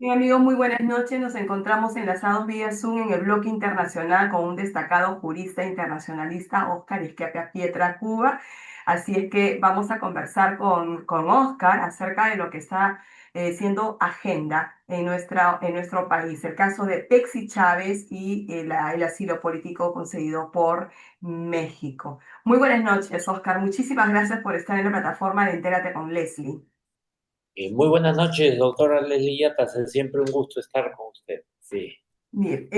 Mi amigo, muy buenas noches. Nos encontramos enlazados vía Zoom en el bloque internacional con un destacado jurista internacionalista, Óscar Izquierda Pietra, Cuba. Así es que vamos a conversar con Óscar acerca de lo que está siendo agenda en nuestro país, el caso de Pexi Chávez y el asilo político concedido por México. Muy buenas noches, Óscar. Muchísimas gracias por estar en la plataforma de Entérate con Leslie. Muy buenas noches, doctora Leslie Yatas. Es siempre un gusto estar con usted. Sí. Bien,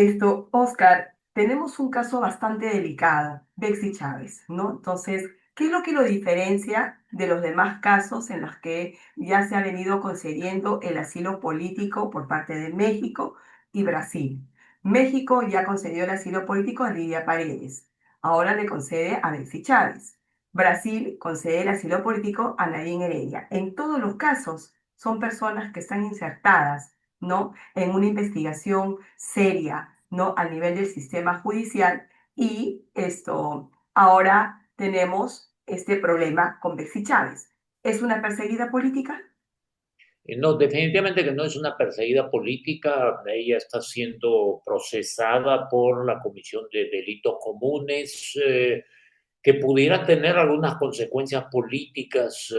Oscar, tenemos un caso bastante delicado, Bexy Chávez, ¿no? Entonces, ¿qué es lo que lo diferencia de los demás casos en los que ya se ha venido concediendo el asilo político por parte de México y Brasil? México ya concedió el asilo político a Lidia Paredes, ahora le concede a Bexy Chávez. Brasil concede el asilo político a Nadine Heredia. En todos los casos, son personas que están insertadas, ¿no?, en una investigación seria, ¿no?, a nivel del sistema judicial. Y ahora tenemos este problema con Bexy Chávez. ¿Es una perseguida política? No, definitivamente que no es una perseguida política. Ella está siendo procesada por la Comisión de Delitos Comunes, que pudieran tener algunas consecuencias políticas,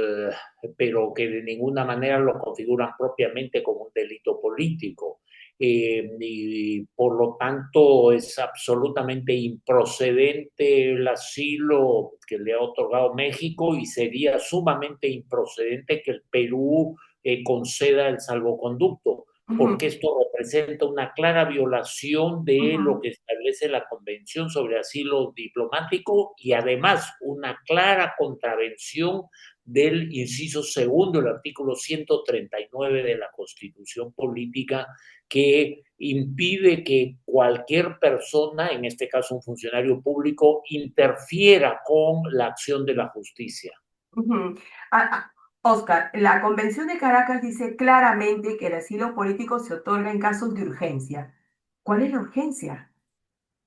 pero que de ninguna manera lo configuran propiamente como un delito político. Y por lo tanto es absolutamente improcedente el asilo que le ha otorgado México y sería sumamente improcedente que el Perú conceda el salvoconducto, porque Ujú, esto representa una clara violación de lo ujú, que establece la Convención sobre Asilo Diplomático y además una clara contravención del inciso segundo del artículo 139 de la Constitución Política, que impide que cualquier persona, en este caso un funcionario público, interfiera con la acción de la justicia. ujú. Ah, ah, Oscar, la Convención de Caracas dice claramente que el asilo político se otorga en casos de urgencia. ¿Cuál es la urgencia?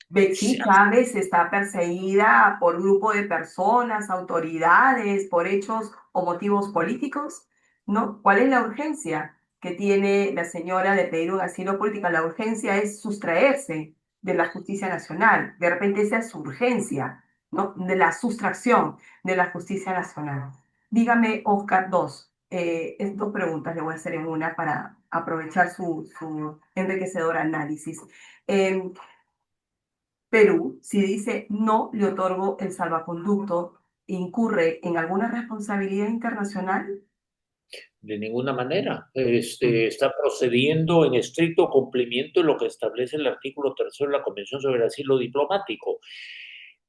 Betsy Chávez está perseguida por grupo de personas, autoridades, por hechos o motivos políticos, ¿no? ¿Cuál es la urgencia que tiene la señora de pedir un asilo político? La urgencia es sustraerse de la justicia nacional. De repente esa es su urgencia, ¿no? De la sustracción de la justicia nacional. Dígame, Oscar, dos preguntas le voy a hacer en una para aprovechar su enriquecedor análisis. Eh, Perú, si dice no le otorgo el salvaconducto, incurre en alguna responsabilidad internacional. De ninguna manera. Está procediendo en estricto cumplimiento de lo que establece el artículo tercero de la Convención sobre el Asilo Diplomático.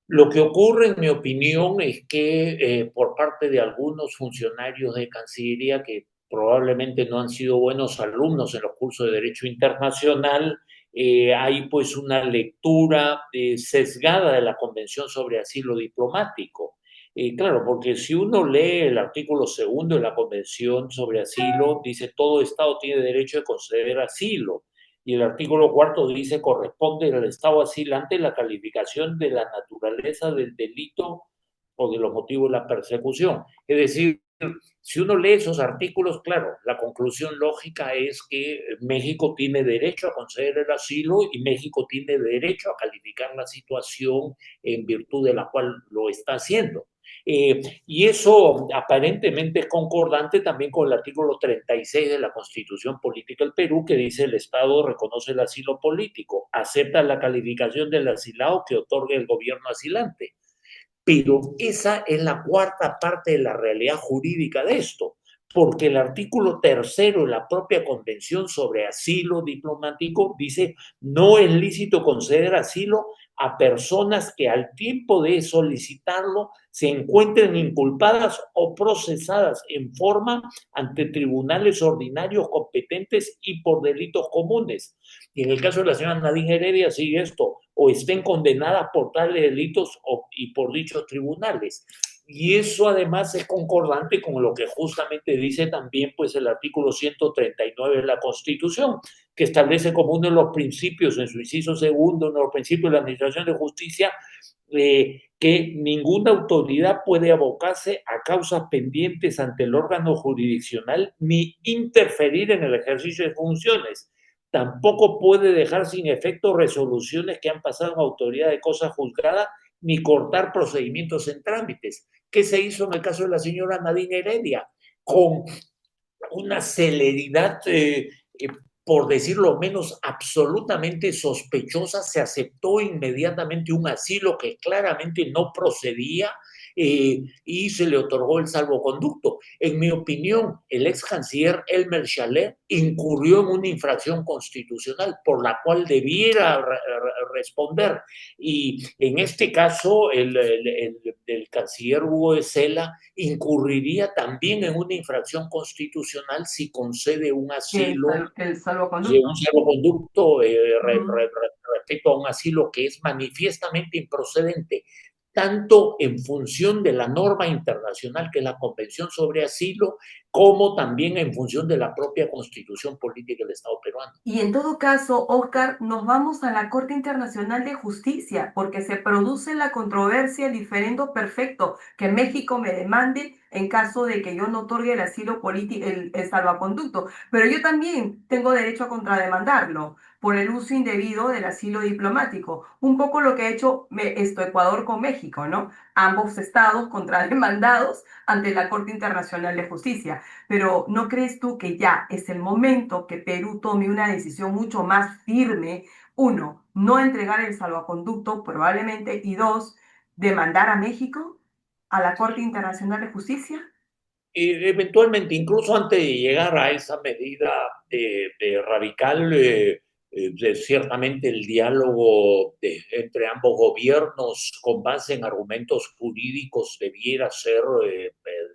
Lo que ocurre, en mi opinión, es que por parte de algunos funcionarios de Cancillería que probablemente no han sido buenos alumnos en los cursos de Derecho Internacional, hay pues una lectura sesgada de la Convención sobre Asilo Diplomático. Claro, porque si uno lee el artículo segundo de la Convención sobre Asilo, dice todo Estado tiene derecho de conceder asilo. Y el artículo cuarto dice corresponde al Estado asilante la calificación de la naturaleza del delito o de los motivos de la persecución. Es decir, si uno lee esos artículos, claro, la conclusión lógica es que México tiene derecho a conceder el asilo y México tiene derecho a calificar la situación en virtud de la cual lo está haciendo. Y eso aparentemente es concordante también con el artículo 36 de la Constitución Política del Perú, que dice el Estado reconoce el asilo político, acepta la calificación del asilado que otorga el gobierno asilante. Pero esa es la cuarta parte de la realidad jurídica de esto, porque el artículo tercero de la propia Convención sobre Asilo Diplomático dice no es lícito conceder asilo a personas que al tiempo de solicitarlo se encuentren inculpadas o procesadas en forma ante tribunales ordinarios competentes y por delitos comunes. Y en el caso de la señora Nadine Heredia sigue esto, o estén condenadas por tales delitos y por dichos tribunales. Y eso además es concordante con lo que justamente dice también pues el artículo 139 de la Constitución, que establece como uno de los principios, en su inciso segundo, uno de los principios de la Administración de Justicia, que ninguna autoridad puede abocarse a causas pendientes ante el órgano jurisdiccional ni interferir en el ejercicio de funciones. Tampoco puede dejar sin efecto resoluciones que han pasado en autoridad de cosa juzgada ni cortar procedimientos en trámites. ¿Qué se hizo en el caso de la señora Nadine Heredia? Con una celeridad, por decirlo menos, absolutamente sospechosa, se aceptó inmediatamente un asilo que claramente no procedía, y se le otorgó el salvoconducto. En mi opinión, el ex canciller Elmer Chalet incurrió en una infracción constitucional por la cual debiera responder. Y en este caso, el canciller Hugo de Sela incurriría también en una infracción constitucional si concede un asilo, El un salvoconducto. salvoconducto, Ujú. respecto a un asilo que es manifiestamente improcedente, tanto en función de la norma internacional que es la Convención sobre Asilo, como también en función de la propia Constitución Política del Estado peruano. Y en todo caso, Oscar, nos vamos a la Corte Internacional de Justicia porque se produce la controversia, el diferendo perfecto, que México me demande en caso de que yo no otorgue el asilo político, el salvoconducto. Pero yo también tengo derecho a contrademandarlo por el uso indebido del asilo diplomático. Un poco lo que ha hecho Ecuador con México, ¿no? Ambos estados contrademandados ante la Corte Internacional de Justicia. Pero ¿no crees tú que ya es el momento que Perú tome una decisión mucho más firme? Uno, no entregar el salvoconducto probablemente, y dos, demandar a México a la Corte Internacional de Justicia. Eventualmente, incluso antes de llegar a esa medida radical, ciertamente el diálogo entre ambos gobiernos con base en argumentos jurídicos debiera ser,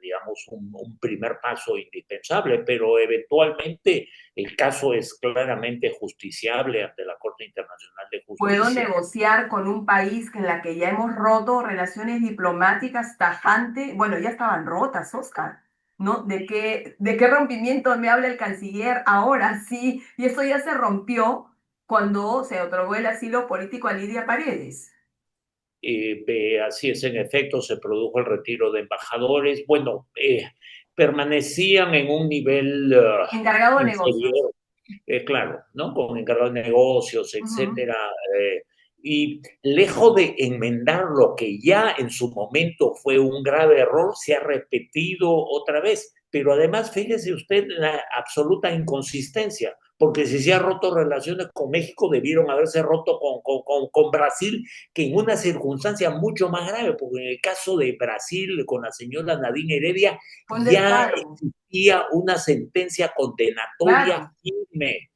digamos, un primer paso indispensable, pero eventualmente el caso es claramente justiciable ante la Corte Internacional de Puedo Justicia. negociar con un país en la que ya hemos roto relaciones diplomáticas tajante. Bueno, ya estaban rotas, Oscar, ¿no? De qué rompimiento me habla el canciller ahora? Sí, y eso ya se rompió cuando se otorgó el asilo político a Lidia Paredes. Así es, en efecto, se produjo el retiro de embajadores. Bueno, permanecían en un nivel Encargado de negocios. inferior, claro, ¿no? Con encargado de negocios, Ujú. etcétera. Y lejos de enmendar lo que ya en su momento fue un grave error, se ha repetido otra vez. Pero además, fíjese usted la absoluta inconsistencia, porque si se ha roto relaciones con México, debieron haberse roto con Brasil, que en una circunstancia mucho más grave, porque en el caso de Brasil, con la señora Nadine Heredia, Fue un ya descaro. existía una sentencia condenatoria Claro. firme.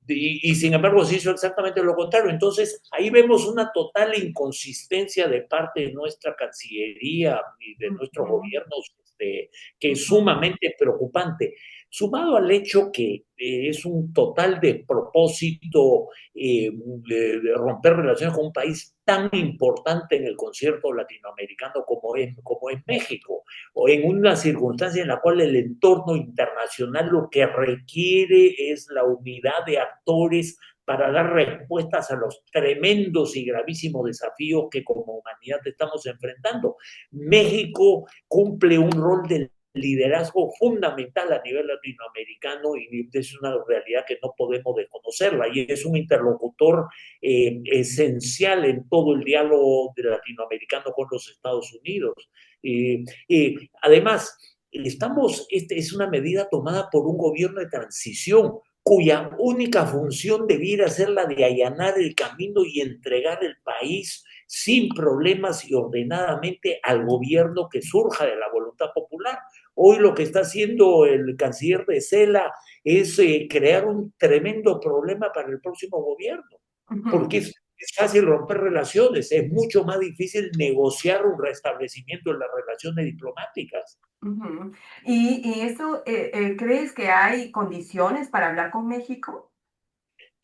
Y sin embargo se hizo exactamente lo contrario. Entonces, ahí vemos una total inconsistencia de parte de nuestra Cancillería y de nuestros Ujú, gobiernos, que es ujú. sumamente preocupante, sumado al hecho que es un total despropósito, de romper relaciones con un país tan importante en el concierto latinoamericano como es México, o en una circunstancia en la cual el entorno internacional lo que requiere es la unidad de actores para dar respuestas a los tremendos y gravísimos desafíos que como humanidad estamos enfrentando. México cumple un rol de liderazgo fundamental a nivel latinoamericano y es una realidad que no podemos desconocerla, y es un interlocutor esencial en todo el diálogo latinoamericano con los Estados Unidos. Además, es una medida tomada por un gobierno de transición cuya única función debiera ser la de allanar el camino y entregar el país sin problemas y ordenadamente al gobierno que surja de la voluntad popular. Hoy lo que está haciendo el canciller de Cela es crear un tremendo problema para el próximo gobierno, porque Ujú. es fácil romper relaciones, es mucho más difícil negociar un restablecimiento de las relaciones diplomáticas. Ujú. ¿Y eso, crees que hay condiciones para hablar con México?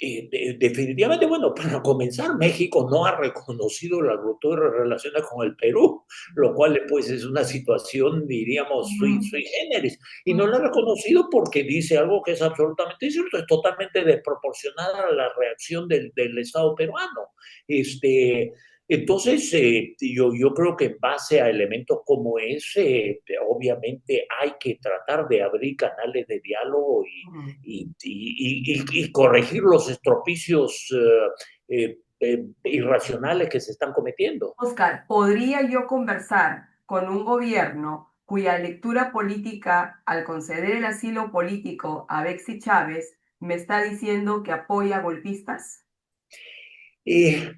Definitivamente, bueno, para comenzar, México no ha reconocido la ruptura de relaciones con el Perú, lo cual pues es una situación, diríamos, sui generis, y no la ha reconocido porque dice algo que es absolutamente cierto, es totalmente desproporcionada a la reacción del Estado peruano. Este, entonces, yo creo que en base a elementos como ese, obviamente hay que tratar de abrir canales de diálogo y corregir los estropicios irracionales que se están cometiendo. Oscar, ¿podría yo conversar con un gobierno cuya lectura política, al conceder el asilo político a Bexy Chávez, me está diciendo que apoya golpistas? Eh,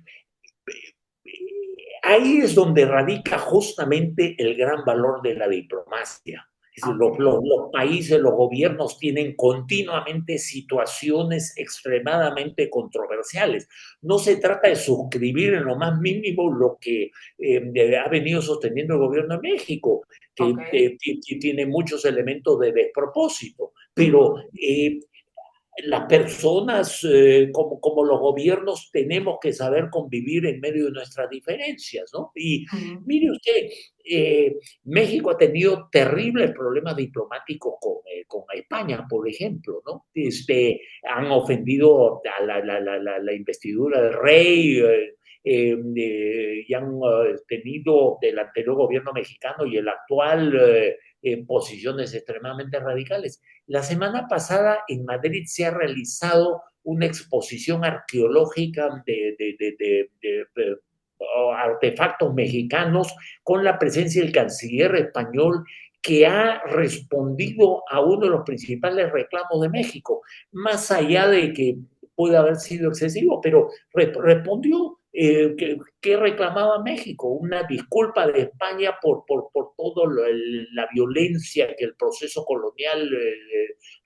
Ahí es donde radica justamente el gran valor de la diplomacia. Ok. Los países, los gobiernos tienen continuamente situaciones extremadamente controversiales. No se trata de suscribir en lo más mínimo lo que ha venido sosteniendo el gobierno de México, Ok. que tiene muchos elementos de despropósito, pero Ujú, las personas, como los gobiernos, tenemos que saber convivir en medio de nuestras diferencias, ¿no? Y ujú, mire usted, México ha tenido terribles problemas diplomáticos con España, por ejemplo, ¿no? Han ofendido a la investidura del rey, y han tenido del anterior gobierno mexicano y el actual posiciones extremadamente radicales. La semana pasada en Madrid se ha realizado una exposición arqueológica de artefactos mexicanos con la presencia del canciller español que ha respondido a uno de los principales reclamos de México, más allá de que puede haber sido excesivo, pero respondió que reclamaba México, una disculpa de España por toda la violencia que el proceso colonial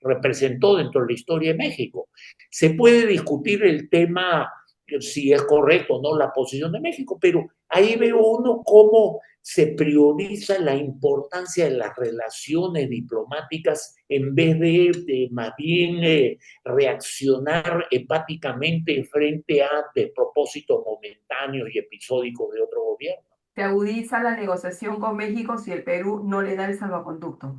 representó dentro de la historia de México. Se puede discutir el tema si es correcto o no la posición de México, pero ahí veo uno cómo se prioriza la importancia de las relaciones diplomáticas en vez de más bien reaccionar empáticamente frente a despropósitos momentáneos y episódicos de otro gobierno. se agudiza la negociación con México si el Perú no le da el salvoconducto.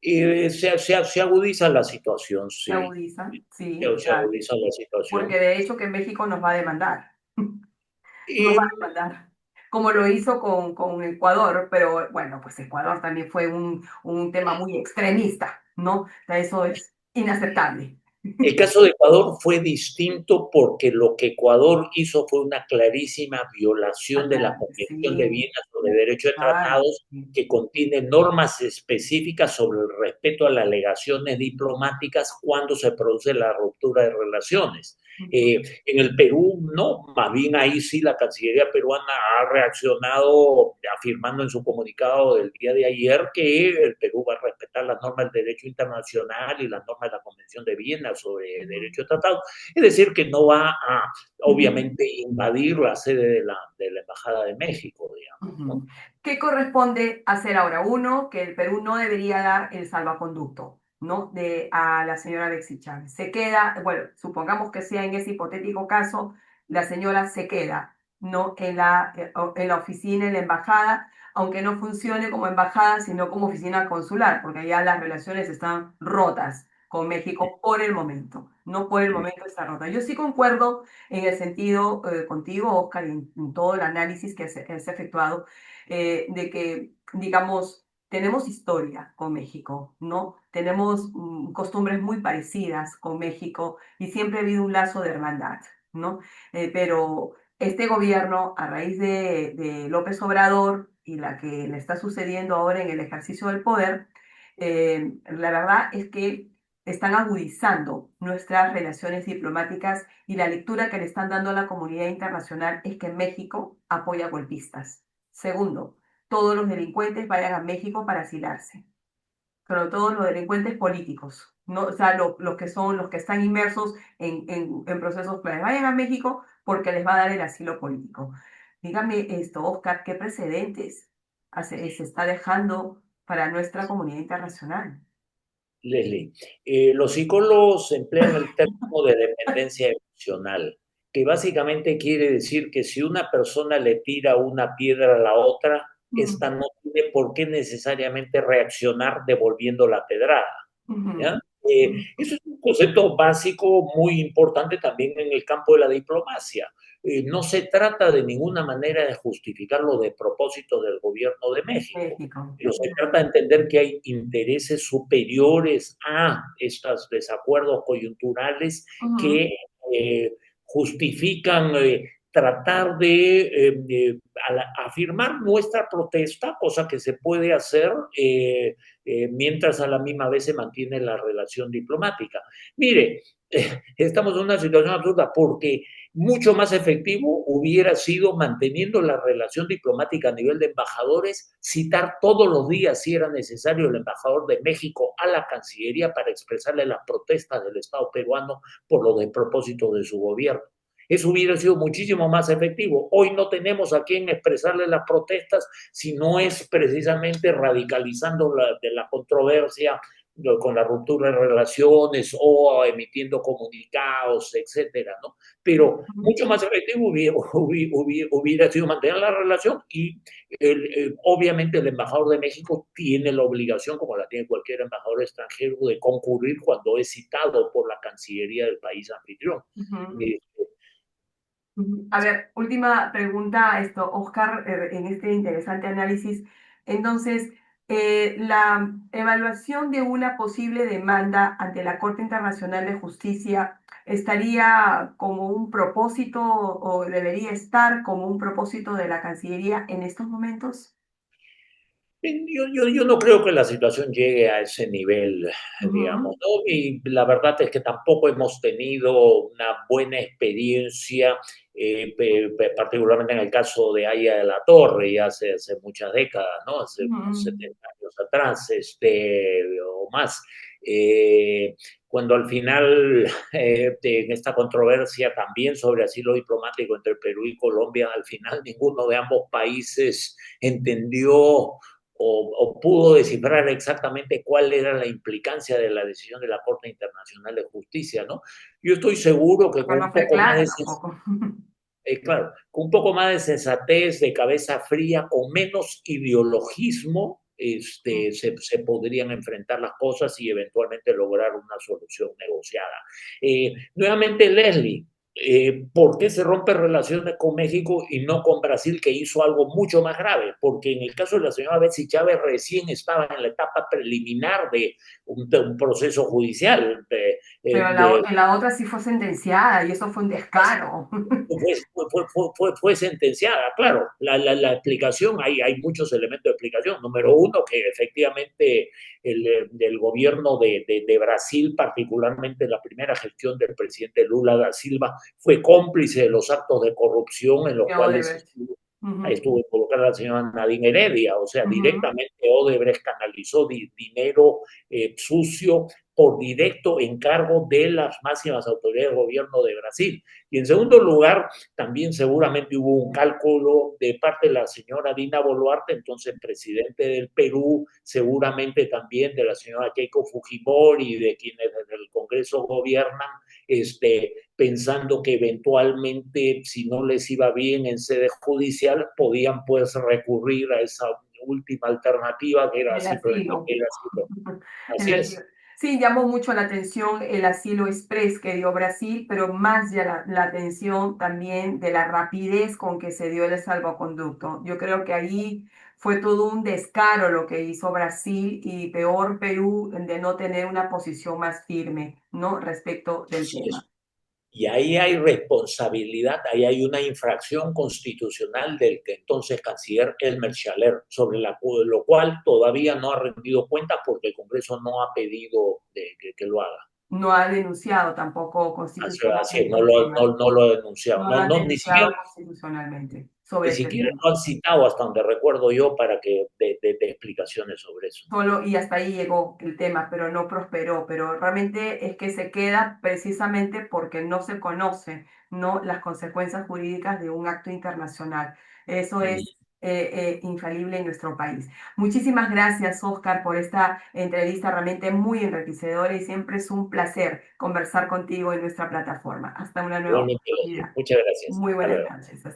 Se agudiza la situación, Se sí. agudiza, sí, Se claro. agudiza la situación. Porque de hecho que México nos va a demandar. Nos va Eh, a demandar. Como lo hizo con Ecuador, pero bueno, pues Ecuador también fue un tema muy extremista, ¿no? O sea, eso es inaceptable. El caso de Ecuador fue distinto porque lo que Ecuador hizo fue una clarísima violación de la Fatal, Convención de sí, Viena sobre Derecho de claro. Tratados, que contiene normas específicas sobre el respeto a las alegaciones diplomáticas cuando se produce la ruptura de relaciones. En el Perú, no, más bien ahí sí la Cancillería peruana ha reaccionado afirmando en su comunicado del día de ayer que el Perú va a respetar las normas del derecho internacional y las normas de la Convención de Viena sobre derecho de tratado. Es decir, que no va a, obviamente, invadir la sede de la Embajada de México, digamos, ¿no? ¿Qué corresponde hacer ahora? Uno, que el Perú no debería dar el salvaconducto, ¿no? A la señora Alexis Chávez. Se queda, bueno, supongamos que sea en ese hipotético caso, la señora se queda, ¿no? En la oficina, en la embajada, aunque no funcione como embajada, sino como oficina consular, porque ya las relaciones están rotas con México por el momento. No por el momento está rota. Yo sí concuerdo en el sentido contigo, Oscar, y en todo el análisis que se ha efectuado, de que, digamos, tenemos historia con México, ¿no? Tenemos costumbres muy parecidas con México y siempre ha habido un lazo de hermandad, ¿no? Pero este gobierno, a raíz de López Obrador y la que le está sucediendo ahora en el ejercicio del poder, la verdad es que están agudizando nuestras relaciones diplomáticas y la lectura que le están dando a la comunidad internacional es que México apoya golpistas. Segundo, todos los delincuentes vayan a México para asilarse, pero todos los delincuentes políticos, ¿no? O sea, los que son, los que están inmersos en procesos penales, vayan a México porque les va a dar el asilo político. Dígame esto, Oscar, ¿qué precedentes se está dejando para nuestra comunidad internacional? Leslie, los psicólogos emplean el término de dependencia emocional, que básicamente quiere decir que si una persona le tira una piedra a la otra, esta Mm, no tiene por qué necesariamente reaccionar devolviendo la pedrada. ¿Ya? ujú, Eso es un concepto básico muy importante también en el campo de la diplomacia. No se trata de ninguna manera de justificar lo de propósito del gobierno de México, México. pero se trata de entender que hay intereses superiores a estos desacuerdos coyunturales Ujú, que justifican tratar de afirmar nuestra protesta, cosa que se puede hacer mientras a la misma vez se mantiene la relación diplomática. Mire, estamos en una situación absurda porque mucho más efectivo hubiera sido manteniendo la relación diplomática a nivel de embajadores, citar todos los días, si era necesario, el embajador de México a la Cancillería para expresarle las protestas del Estado peruano por lo del propósito de su gobierno. Eso hubiera sido muchísimo más efectivo. Hoy no tenemos a quien expresarle las protestas si no es precisamente radicalizando de la controversia con la ruptura de relaciones o emitiendo comunicados, etcétera, ¿no? Pero ujú, mucho más efectivo hubiera sido mantener la relación y obviamente el embajador de México tiene la obligación, como la tiene cualquier embajador extranjero, de concurrir cuando es citado por la Cancillería del país anfitrión. ujú. Eh, Ujú. A ver, última pregunta, Oscar, en este interesante análisis. Entonces, la evaluación de una posible demanda ante la Corte Internacional de Justicia estaría como un propósito o debería estar como un propósito de la Cancillería en estos momentos. Yo no creo que la situación llegue a ese nivel, digamos, Ujú, ¿no? Y la verdad es que tampoco hemos tenido una buena experiencia, particularmente en el caso de Haya de la Torre, ya hace muchas décadas, ¿no? Hace unos ujú, 70 años atrás, o más. Eh, Cuando al final, en esta controversia también sobre asilo diplomático entre Perú y Colombia, al final ninguno de ambos países entendió o pudo descifrar exactamente cuál era la implicancia de la decisión de la Corte Internacional de Justicia, ¿no? Yo estoy seguro que porque con no un fue poco más clara de tampoco. claro, con un poco más de sensatez, de cabeza fría, con menos ideologismo, se podrían enfrentar las cosas y eventualmente lograr una solución negociada. Nuevamente, Leslie, ¿por qué se rompen relaciones con México y no con Brasil, que hizo algo mucho más grave? Porque en el caso de la señora Betsy Chávez recién estaba en la etapa preliminar de un proceso judicial. Pero De en la otra sí fue sentenciada y eso fue un descaro. fue sentenciada, claro. La explicación, hay muchos elementos de explicación. Número uno, que efectivamente el gobierno de Brasil, particularmente la primera gestión del presidente Lula da Silva, fue cómplice de los actos de corrupción en los De cuales Odebrecht. Ujú, estuvo involucrada la señora Nadine Heredia, o sea, ujú. directamente Odebrecht canalizó dinero sucio por directo encargo de las máximas autoridades del gobierno de Brasil. Y en segundo lugar, también seguramente hubo un cálculo de parte de la señora Dina Boluarte, entonces presidente del Perú, seguramente también de la señora Keiko Fujimori y de quienes desde el Congreso gobiernan, pensando que eventualmente, si no les iba bien en sede judicial, podían pues recurrir a esa última alternativa que era El simplemente asilo. el asilo. El Así asilo. es. Sí, llamó mucho la atención el asilo express que dio Brasil, pero más ya la atención también de la rapidez con que se dio el salvoconducto. Yo creo que ahí fue todo un descaro lo que hizo Brasil y peor Perú de no tener una posición más firme, ¿no? Respecto del Así tema. es. Y ahí hay responsabilidad, ahí hay una infracción constitucional del que entonces canciller Elmer Schaller, sobre lo cual todavía no ha rendido cuenta porque el Congreso no ha pedido que lo haga. No ha denunciado tampoco Así es, constitucionalmente el tema. no lo ha denunciado. No lo han Ni siquiera, denunciado constitucionalmente sobre ni este siquiera tema. lo han citado hasta donde recuerdo yo para que de explicaciones sobre eso. Solo y hasta ahí llegó el tema, pero no prosperó. Pero realmente es que se queda precisamente porque no se conoce, ¿no? Las consecuencias jurídicas de un acto internacional. Eso es infalible en nuestro país. Muchísimas gracias, Oscar, por esta entrevista realmente muy enriquecedora y siempre es un placer conversar contigo en nuestra plataforma. Hasta una nueva Igualmente, oportunidad. muchas gracias. Muy Hasta buenas luego. noches. Hasta